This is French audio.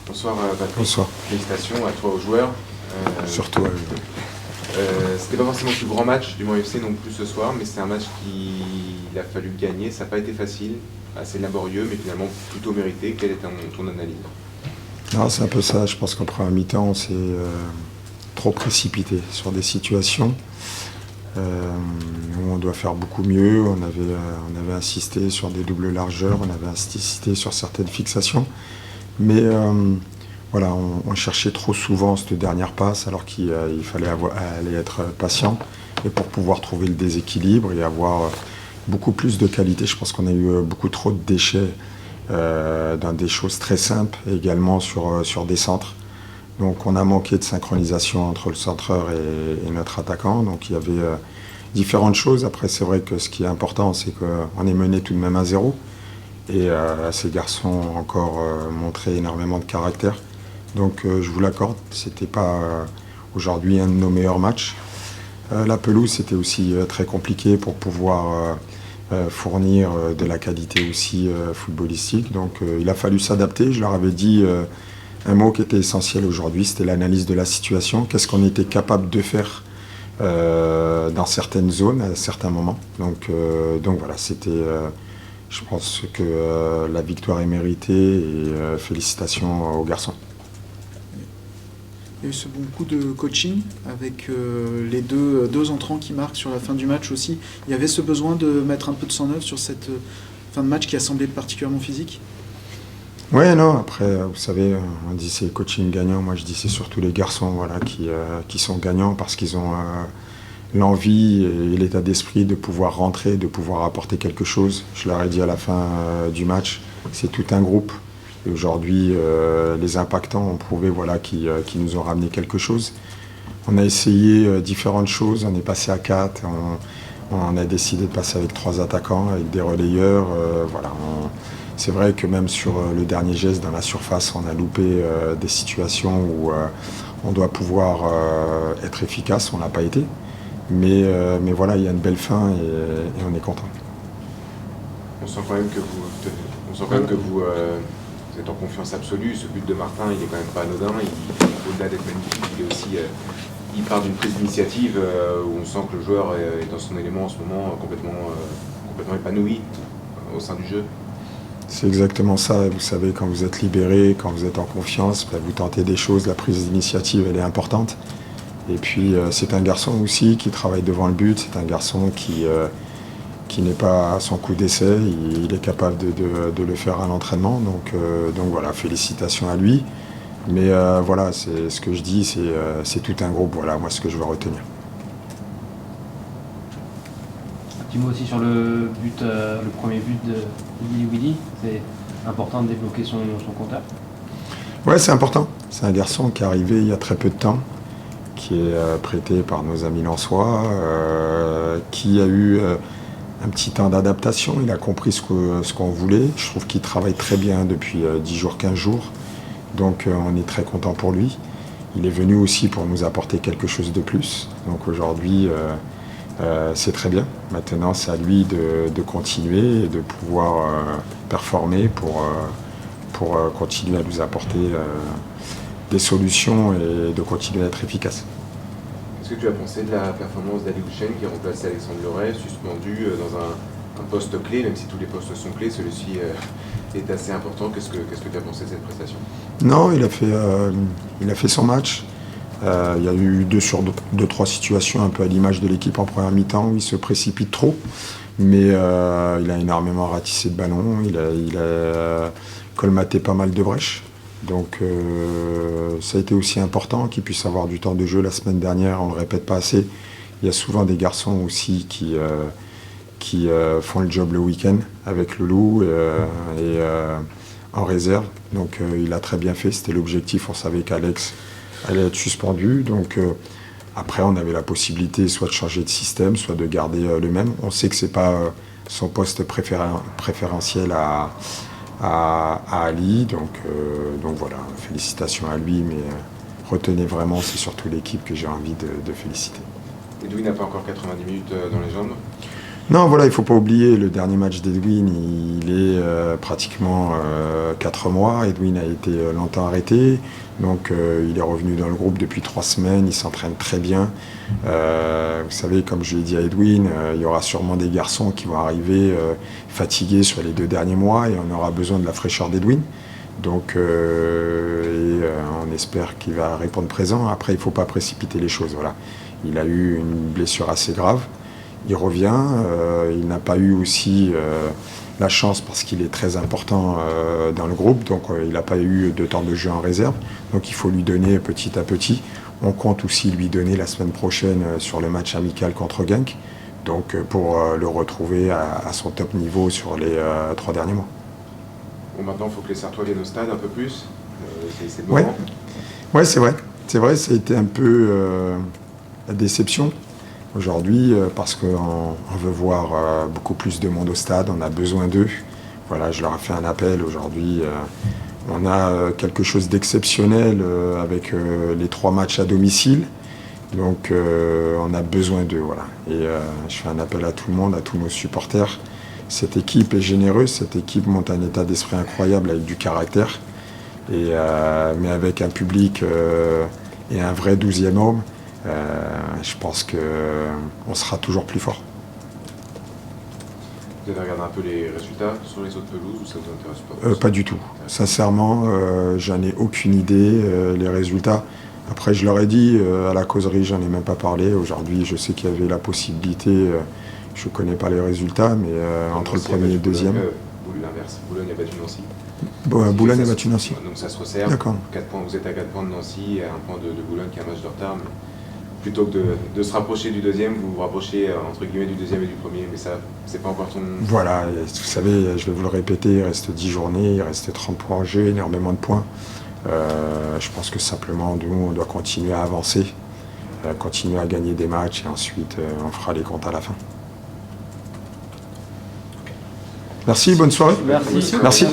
Bonsoir Patrick. Bonsoir. Félicitations à toi aux joueurs. Surtout à eux. C'était pas forcément le plus grand match du Mans FC non plus ce soir, mais c'est un match qu'il a fallu gagner. Ça n'a pas été facile, assez laborieux, mais finalement plutôt mérité. Quelle est ton analyse? Non, c'est un peu ça. Je pense qu'en première mi-temps, on s'est trop précipité sur des situations où on doit faire beaucoup mieux. On avait insisté sur des doubles largeurs, on avait insisté sur certaines fixations. Mais voilà, on cherchait trop souvent cette dernière passe alors qu'il fallait aller être patient et pour pouvoir trouver le déséquilibre et avoir beaucoup plus de qualité. Je pense qu'on a eu beaucoup trop de déchets dans des choses très simples et également sur des centres. Donc on a manqué de synchronisation entre le centreur et notre attaquant. Donc il y avait différentes choses. Après c'est vrai que ce qui est important c'est qu'on est mené tout de même à 0. Et ces garçons ont encore montré énormément de caractère. Donc je vous l'accorde, c'était pas aujourd'hui un de nos meilleurs matchs. La pelouse c'était aussi très compliqué pour pouvoir fournir de la qualité aussi footballistique. Donc il a fallu s'adapter. Je leur avais dit un mot qui était essentiel aujourd'hui, c'était l'analyse de la situation. Qu'est-ce qu'on était capable de faire dans certaines zones à certains moments. Donc voilà, c'était... je pense que la victoire est méritée et félicitations aux garçons. Il y a eu ce bon coup de coaching avec les deux entrants qui marquent sur la fin du match aussi. Il y avait ce besoin de mettre un peu de sang neuf sur cette fin de match qui a semblé particulièrement physique. Ouais, non, après, vous savez, on dit c'est le coaching gagnant. Moi, je dis c'est surtout les garçons voilà, qui sont gagnants parce qu'ils ont l'envie et l'état d'esprit de pouvoir rentrer, de pouvoir apporter quelque chose. Je leur ai dit à la fin du match, c'est tout un groupe. Et aujourd'hui, les impactants ont prouvé voilà, qu'ils nous ont ramené quelque chose. On a essayé différentes choses, on est passé à 4, on a décidé de passer avec 3 attaquants, avec des relayeurs. Voilà, c'est vrai que même sur le dernier geste dans la surface, on a loupé des situations où on doit pouvoir être efficace, on n'a pas été. Mais voilà, il y a une belle fin et on est content. On sent quand même que vous êtes en confiance absolue. Ce but de Martin, il est quand même pas anodin. Au-delà d'être magnifique, il est aussi, il part d'une prise d'initiative où on sent que le joueur est dans son élément en ce moment, complètement épanoui au sein du jeu. C'est exactement ça. Vous savez, quand vous êtes libéré, quand vous êtes en confiance, vous tentez des choses. La prise d'initiative, elle est importante. Et puis c'est un garçon aussi qui travaille devant le but, c'est un garçon qui n'est pas à son coup d'essai, il est capable de le faire à l'entraînement, donc voilà, félicitations à lui. Mais voilà, c'est ce que je dis, c'est tout un groupe, voilà, moi ce que je veux retenir. Un petit mot aussi sur le premier but de Willy, c'est important de débloquer son compteur. Ouais, c'est important, c'est un garçon qui est arrivé il y a très peu de temps, qui est prêté par nos amis lensois, qui a eu un petit temps d'adaptation, il a compris ce qu'on voulait. Je trouve qu'il travaille très bien depuis 10 jours, 15 jours, donc on est très content pour lui. Il est venu aussi pour nous apporter quelque chose de plus, donc aujourd'hui c'est très bien. Maintenant c'est à lui de continuer et de pouvoir performer pour continuer à nous apporter des solutions et de continuer à être efficace. Qu'est-ce que tu as pensé de la performance d'Ali Houchen qui a remplacé Alexandre Loret, suspendu dans un poste clé, même si tous les postes sont clés, celui-ci est assez important. Qu'est-ce que tu as pensé de cette prestation? Non, il a fait son match. Il y a eu 2-3 situations un peu à l'image de l'équipe en première mi-temps où il se précipite trop, mais il a énormément ratissé de ballon, il a colmaté pas mal de brèches. Donc ça a été aussi important qu'il puisse avoir du temps de jeu. La semaine dernière, on ne le répète pas assez, il y a souvent des garçons aussi qui font le job le week-end avec le loup et en réserve. Donc il a très bien fait, c'était l'objectif. On savait qu'Alex allait être suspendu. Donc après, on avait la possibilité soit de changer de système, soit de garder le même. On sait que ce n'est pas son poste préférentiel à Ali, donc voilà, félicitations à lui, mais retenez vraiment, c'est surtout l'équipe que j'ai envie de féliciter. Edoui n'a pas encore 90 minutes dans les jambes? Non, voilà, il ne faut pas oublier, le dernier match d'Edwin, il est pratiquement 4 mois. Edwin a été longtemps arrêté, donc il est revenu dans le groupe depuis 3 semaines, il s'entraîne très bien. Vous savez, comme je l'ai dit à Edwin, il y aura sûrement des garçons qui vont arriver fatigués sur les 2 derniers mois et on aura besoin de la fraîcheur d'Edwin. Donc on espère qu'il va répondre présent. Après, il ne faut pas précipiter les choses. Voilà. Il a eu une blessure assez grave. Il revient, il n'a pas eu aussi la chance parce qu'il est très important dans le groupe, donc il n'a pas eu de temps de jeu en réserve, donc il faut lui donner petit à petit. On compte aussi lui donner la semaine prochaine sur le match amical contre Genk, donc pour le retrouver à son top niveau sur les 3 derniers mois. Bon, maintenant il faut que les Sartois viennent au stade un peu plus, c'est le moment. Ouais, c'est vrai, ça a été un peu la déception. Aujourd'hui, parce qu'on veut voir beaucoup plus de monde au stade, on a besoin d'eux. Voilà, je leur ai fait un appel aujourd'hui. On a quelque chose d'exceptionnel avec les 3 matchs à domicile. Donc on a besoin d'eux. Voilà. Et je fais un appel à tout le monde, à tous nos supporters. Cette équipe est généreuse, cette équipe monte un état d'esprit incroyable avec du caractère. Mais avec un public et un vrai 12e homme. Je pense qu'on sera toujours plus fort. Vous avez regardé un peu les résultats sur les autres pelouses ou ça vous intéresse pas? Pas du tout. Sincèrement, j'en ai aucune idée, les résultats. Après, je leur ai dit, à la causerie, j'en ai même pas parlé. Aujourd'hui, je sais qu'il y avait la possibilité, je connais pas les résultats, mais entre le premier et le deuxième. L'inverse, Boulogne a battu Nancy. Boulogne a battu Nancy. Donc ça se resserre. D'accord. 4 points, vous êtes à 4 points de Nancy et à 1 point de Boulogne qui a un match de retard. Mais plutôt que de se rapprocher du deuxième, vous vous rapprochez entre guillemets du deuxième et du premier, mais ça, c'est pas encore ton... Voilà, vous savez, je vais vous le répéter, il reste 10 journées, il reste 30 points en jeu, énormément de points. Je pense que simplement, nous, on doit continuer à avancer, continuer à gagner des matchs et ensuite, on fera les comptes à la fin. Merci, bonne soirée. Merci. Merci.